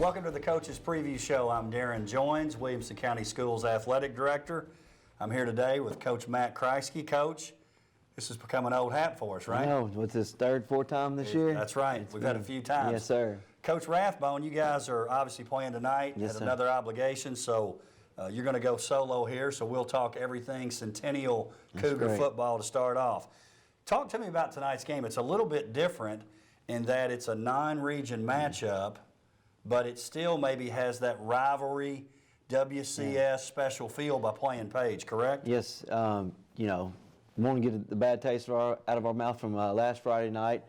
Welcome to the Coaches Preview Show. I'm Darrin Joins, Williamson County Schools Athletic Director. I'm here today with Coach Matt Kriesky. Coach, this has become an old hat for us, right? I know. What's this, third, fourth time this year? That's right. We've had a few times. Yes, sir. Coach Rathbone, you guys are obviously playing tonight Yes, at sir. another obligation, so you're going to go solo here, so we'll talk everything Centennial Cougar great. football to start off. Talk to me about tonight's game. It's a little bit different in that it's a non-region matchup, but it still maybe has that rivalry WCS special feel by playing Page, correct? Yes. You know, want to get the bad taste out of our mouth from last Friday night.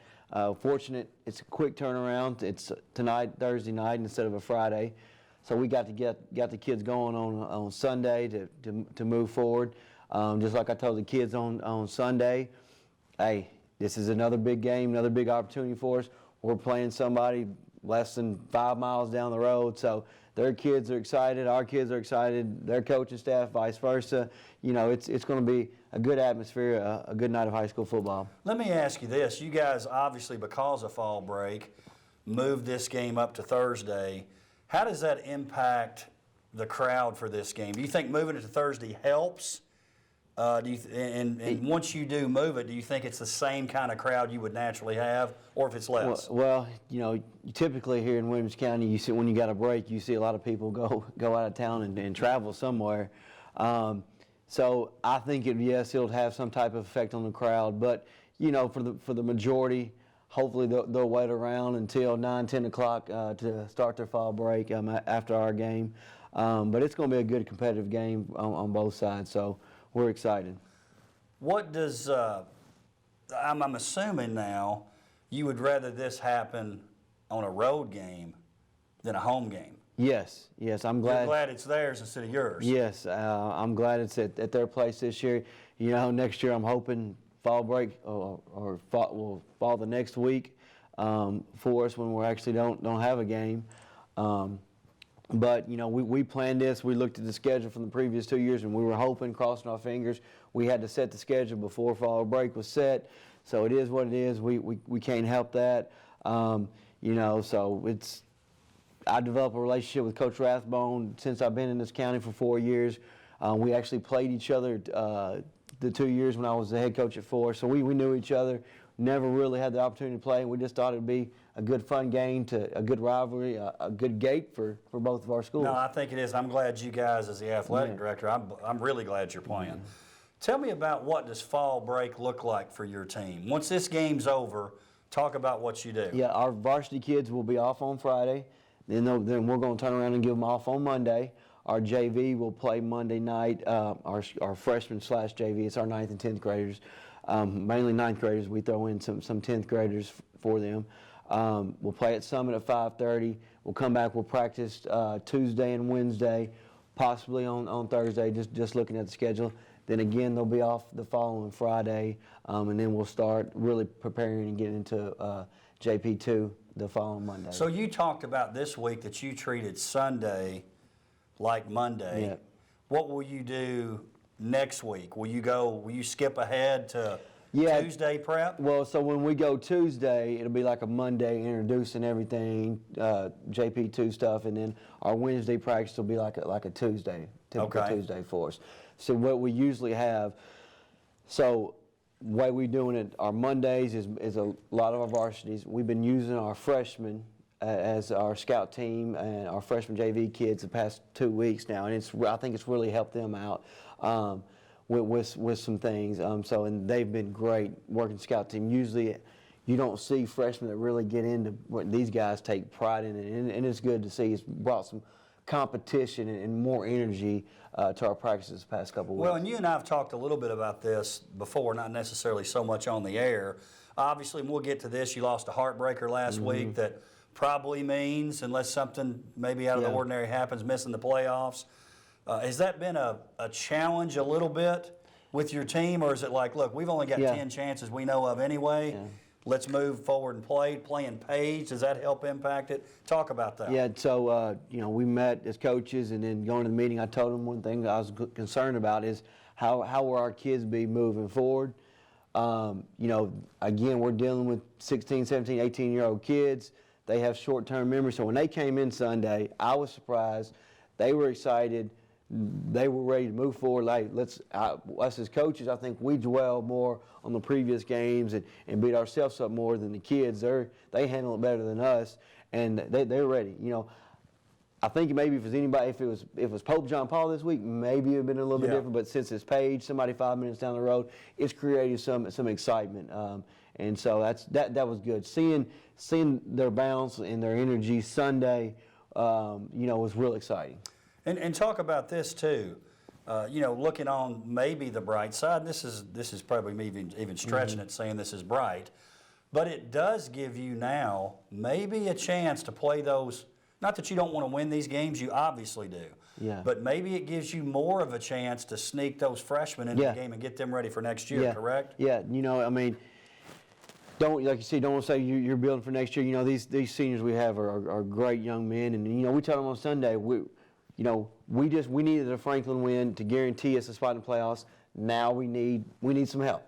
Fortunate, it's a quick turnaround. It's tonight, Thursday night, instead of a Friday. So we got the kids going on Sunday to move forward. Just like I told the kids on Sunday, hey, this is another big game, another big opportunity for us. We're playing somebody less than 5 miles down the road, so their kids are excited, our kids are excited, their coaching staff, vice versa. You know, it's going to be a good atmosphere, a good night of high school football. Let me ask you this. You guys, obviously, because of fall break, moved this game up to Thursday. How does that impact the crowd for this game? Do you think moving it to Thursday helps? And once you do move it, do you think it's the same kind of crowd you would naturally have, or if it's less? Well, you know, typically here in Williamson County, you see when you got a break, you see a lot of people go out of town and travel somewhere. So I think it'll have some type of effect on the crowd. But you know, for the majority, hopefully they'll wait around until 9, 10 o'clock to start their fall break after our game. But it's going to be a good competitive game on both sides. So we're excited. What does, I'm assuming now, you would rather this happen on a road game than a home game. Yes, I'm glad. You're glad it's theirs instead of yours. Yes, I'm glad it's at their place this year. You know, next year I'm hoping fall break or will fall the next week for us when we actually don't have a game. But, you know, we planned this. We looked at the schedule from the previous 2 years, and we were hoping, crossing our fingers. We had to set the schedule before fall break was set. So it is what it is. We can't help that. You know, so I developed a relationship with Coach Rathbone since I've been in this county for 4 years. We actually played each other the 2 years when I was the head coach at Forest. So we knew each other. Never really had the opportunity to play, and we just thought it would be a good fun game, a good rivalry, a good gate for both of our schools. No, I think it is. I'm glad you guys, as the athletic director, I'm really glad you're playing. Tell me about what does fall break look like for your team. Once this game's over, talk about what you do. Yeah, our varsity kids will be off on Friday. Then we're going to turn around and give them off on Monday. Our JV will play Monday night. Our freshman / JV, it's our 9th and 10th graders. Mainly 9th graders. We throw in some 10th graders for them. We'll play at Summit at 5:30. We'll come back. We'll practice Tuesday and Wednesday, possibly on Thursday, just looking at the schedule. Then again, they'll be off the following Friday, and then we'll start really preparing and getting into JP2 the following Monday. So you talked about this week that you treated Sunday like Monday. Yeah. What will you do next week? Will you skip ahead to Tuesday prep? Well, so when we go Tuesday, it'll be like a Monday introducing everything, JP2 stuff, and then our Wednesday practice will be like a Tuesday, typical Tuesday for us. So what we usually have, so the way we're doing it, our Mondays is a lot of our varsities. We've been using our freshmen as our scout team and our freshman JV kids the past 2 weeks now, and I think it's really helped them out with some things. And they've been great working scout team. Usually, you don't see freshmen that really get into what these guys take pride in it, and it's good to see. It's brought some competition and more energy to our practices the past couple of weeks. Well, and you and I have talked a little bit about this before, not necessarily so much on the air. Obviously, and we'll get to this, you lost a heartbreaker last week that probably means, unless something maybe out of the ordinary happens, missing the playoffs. Has that been a challenge a little bit with your team, or is it like, look, we've only got 10 chances we know of anyway. Yeah. Let's move forward and play. Playing Page, does that help impact it? Talk about that. Yeah, so, you know, we met as coaches, and then going to the meeting, I told them one thing that I was concerned about is how will our kids be moving forward. You know, again, we're dealing with 16, 17, 18-year-old kids. They have short-term memory. So when they came in Sunday, I was surprised. They were excited. They were ready to move forward. Like, us as coaches, I think we dwell more on the previous games and beat ourselves up more than the kids. They handle it better than us, and they're ready. You know, I think maybe if it was Pope John Paul this week, maybe it would have been a little bit different. But since it's Page, somebody 5 minutes down the road, it's created some excitement. And so that was good. Seeing their bounce and their energy Sunday, was real exciting. And talk about this too, looking on maybe the bright side. And this is probably me even stretching it, saying this is bright, but it does give you now maybe a chance to play those. Not that you don't want to win these games, you obviously do. Yeah. But maybe it gives you more of a chance to sneak those freshmen into the game and get them ready for next year. Correct? Yeah. I mean, don't want to say you're building for next year. These seniors we have are great young men, and we tell them on Sunday we needed a Franklin win to guarantee us a spot in the playoffs. Now we need some help.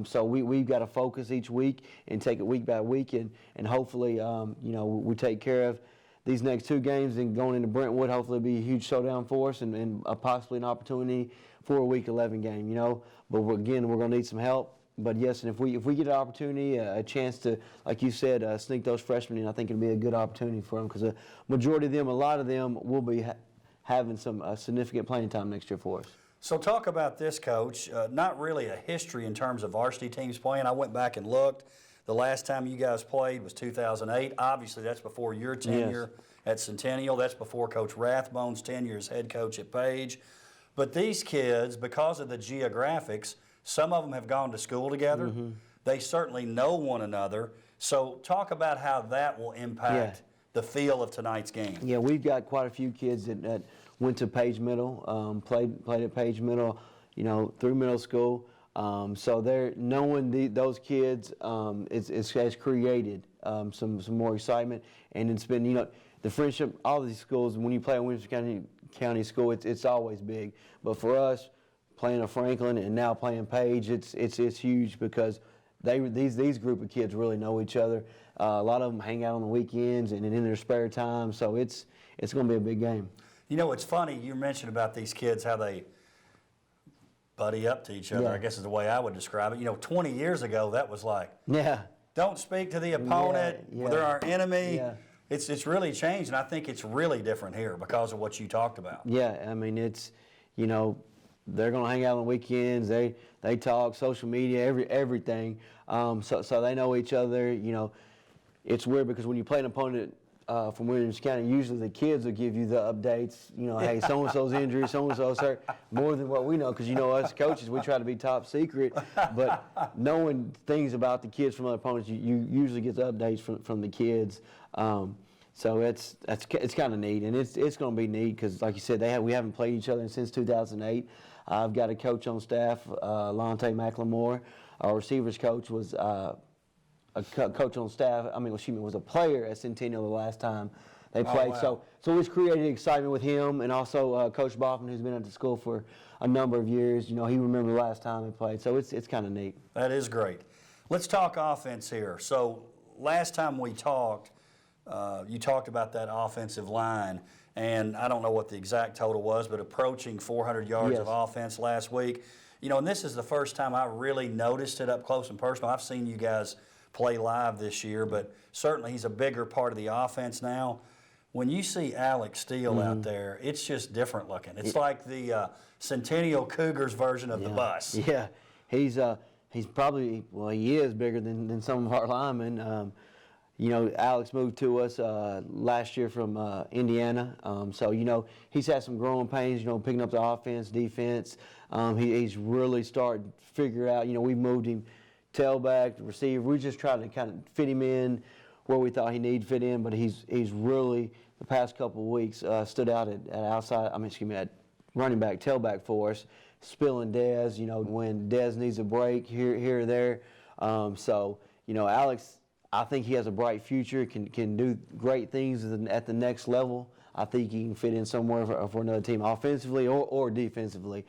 So we've got to focus each week and take it week by week, and hopefully we take care of these next 2 games, and going into Brentwood, hopefully it'll be a huge showdown for us and possibly an opportunity for a Week 11 game. But we're going to need some help. But yes, and if we get an opportunity, a chance to, like you said, sneak those freshmen in, I think it'll be a good opportunity for them, because a majority of them, a lot of them, will be having some significant playing time next year for us. So talk about this, Coach. Not really a history in terms of varsity teams playing. I went back and looked. The last time you guys played was 2008. Obviously, that's before your tenure at Centennial. That's before Coach Rathbone's tenure as head coach at Page. But these kids, because of the geographics, some of them have gone to school together. They certainly know one another. So talk about how that will impact the feel of tonight's game. Yeah, we've got quite a few kids that went to Page Middle, played at Page Middle, through middle school. So they're knowing those kids has created some more excitement, and it's been the friendship. All these schools, when you play at Williamson County School, it's always big. But for us, playing at Franklin and now playing Page, it's huge, because these group of kids really know each other. A lot of them hang out on the weekends and in their spare time. So it's going to be a big game. It's funny you mentioned about these kids, how they buddy up to each other, I guess is the way I would describe it. 20 years ago, that was like, don't speak to the opponent, they're our enemy. Yeah. It's really changed, and I think it's really different here because of what you talked about. Yeah, I mean, it's, they're going to hang out on the weekends, they talk, social media, everything, so they know each other. It's weird because when you play an opponent from Williamson County, usually the kids will give you the updates, hey, so-and-so's injured, so-and-so's hurt, more than what we know, because us coaches, we try to be top secret, but knowing things about the kids from other opponents, you usually get the updates from the kids. So it's kind of neat, and it's going to be neat because, like you said, we haven't played each other since 2008. I've got a coach on staff, Lonte McLemore. Our receivers coach was a coach on staff. Was a player at Centennial the last time they played. Wow. So it's created excitement with him, and also Coach Boffin, who's been at the school for a number of years. He remembered the last time they played. So it's kind of neat. That is great. Let's talk offense here. So last time we talked, you talked about that offensive line, and I don't know what the exact total was, but approaching 400 yards of offense last week. And this is the first time I really noticed it up close and personal. I've seen you guys play live this year, but certainly he's a bigger part of the offense now. When you see Alex Steele out there, it's just different looking. It's like the Centennial Cougars version of the bus. Yeah, he's probably, he is bigger than some of our linemen. Alex moved to us last year from Indiana, so he's had some growing pains. Picking up the offense, defense. He's really started to figure out. We moved him tailback, receiver. We just tried to kind of fit him in where we thought he needed to fit in, but he's really the past couple of weeks stood out at at running back, tailback for us, spilling Dez. When Dez needs a break here or there. Alex, I think he has a bright future, can do great things at the next level. I think he can fit in somewhere for another team, offensively or defensively.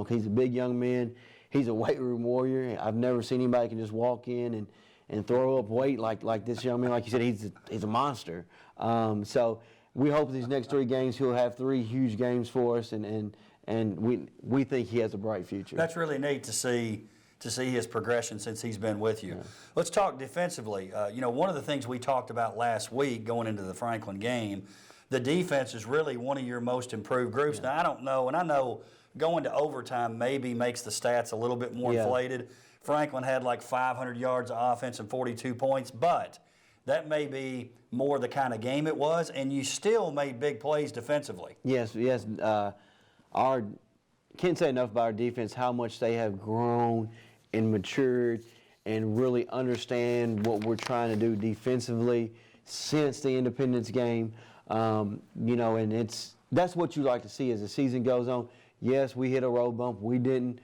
He's a big young man. He's a weight room warrior. I've never seen anybody can just walk in and throw up weight like this young man. Like you said, he's a monster. So we hope these next 3 games he'll have 3 huge games for us, and we think he has a bright future. That's really neat to see his progression since he's been with you. Yeah. Let's talk defensively. One of the things we talked about last week going into the Franklin game, the defense is really one of your most improved groups. Yeah. Now, I don't know, and I know going to overtime maybe makes the stats a little bit more inflated. Franklin had like 500 yards of offense and 42 points, but that may be more the kind of game it was, and you still made big plays defensively. Yes. Can't say enough about our defense, how much they have grown and matured and really understand what we're trying to do defensively since the Independence game. And that's what you like to see as the season goes on. Yes, we hit a road bump. We didn't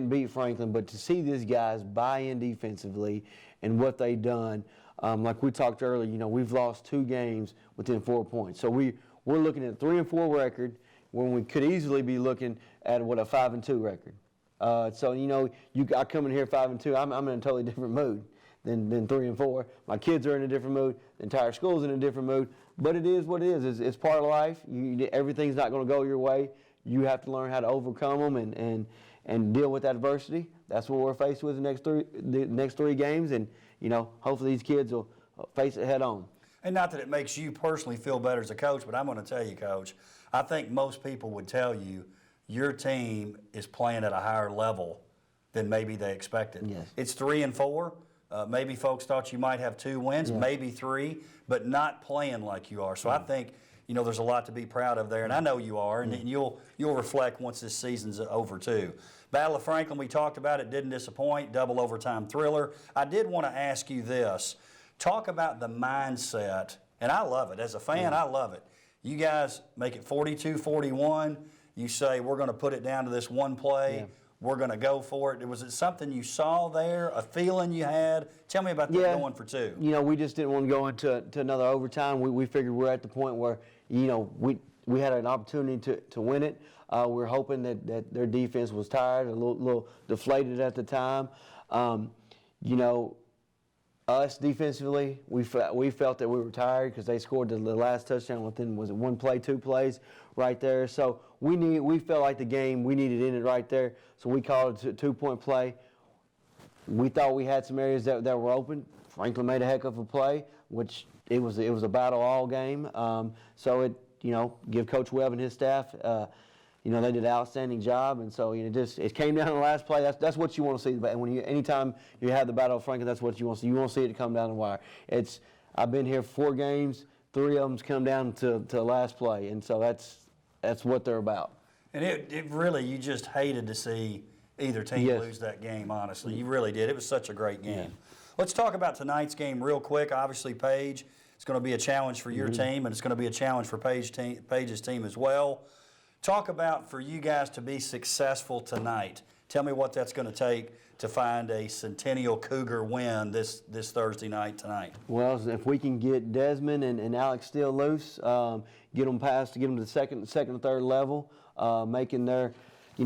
beat Franklin, but to see these guys buy in defensively and what they've done, like we talked earlier, we've lost 2 games within 4 points. So we're looking at a 3-4 record when we could easily be looking at a 5-2 record. I come in here 5-2. I'm in a totally different mood than 3-4. My kids are in a different mood. The entire school's in a different mood. But it is what it is. It's part of life. Everything's not going to go your way. You have to learn how to overcome them and deal with adversity. That's what we're faced with the next three games, and hopefully these kids will face it head on. And not that it makes you personally feel better as a coach, but I'm going to tell you, Coach, I think most people would tell you your team is playing at a higher level than maybe they expected. Yes. It's 3-4. Maybe folks thought you might have 2 wins, maybe 3, but not playing like you are. So I think there's a lot to be proud of there, and I know you are, and you'll reflect once this season's over too. Battle of Franklin, we talked about it, didn't disappoint, double overtime thriller. I did want to ask you this. Talk about the mindset, and I love it. As a fan, I love it. You guys make it 42-41. You say, we're going to put it down to this one play. Yeah. We're going to go for it. Was it something you saw there, a feeling you had? Tell me about that going for 2. We just didn't want to go into another overtime. We figured we're at the point where, we had an opportunity to win it. We're hoping that their defense was tired, a little deflated at the time. Us defensively, we felt that we were tired because they scored the last touchdown within, was it 1 play, 2 plays right there. So we felt like the game, we needed in it right there. So we called it a 2-point play. We thought we had some areas that were open. Franklin made a heck of a play, which it was a battle all game. Give Coach Webb and his staff, they did an outstanding job, and so it came down to the last play. That's what you want to see. But anytime you have the Battle of Franklin, that's what you want to see. You want to see it come down the wire. I've been here 4 games, 3 of them's come down to the last play, and so that's what they're about. And it really, you just hated to see either team lose that game. Honestly, you really did. It was such a great game. Yeah. Let's talk about tonight's game real quick. Obviously, Paige, it's going to be a challenge for your team, and it's going to be a challenge for Paige's team as well. Talk about for you guys to be successful tonight. Tell me what that's going to take to find a Centennial Cougar win this Thursday night tonight. Well, if we can get Desmond and Alex Steele loose, get them to the second and third level, making their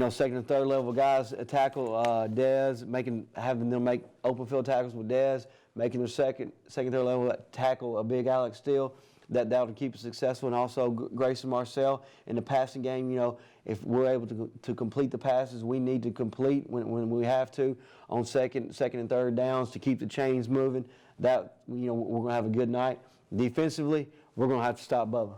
second and third level guys tackle Dez, having them make open field tackles with Dez, making their second third level tackle a big Alex Steele. That'll keep us successful, and also Grayson Marcel in the passing game. If we're able to complete the passes we need to complete when we have to on second and third downs to keep the chains moving, that we're going to have a good night. Defensively, we're going to have to stop Bubba.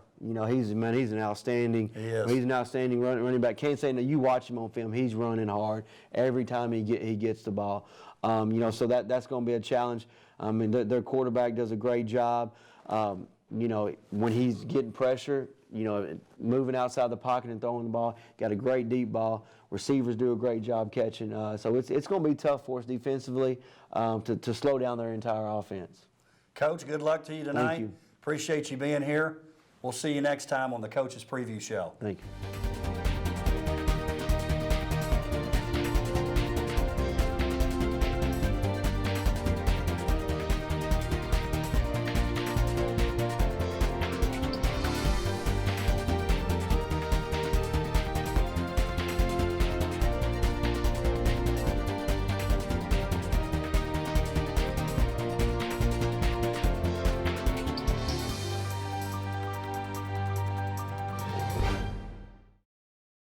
He's an outstanding. He's an outstanding running back. Can't say no. You watch him on film; he's running hard every time he gets the ball. So that's going to be a challenge. Their quarterback does a great job. When he's getting pressure, moving outside the pocket and throwing the ball, got a great deep ball. Receivers do a great job catching. So it's going to be tough for us defensively to slow down their entire offense. Coach, good luck to you tonight. Thank you. Appreciate you being here. We'll see you next time on the Coach's Preview Show. Thank you.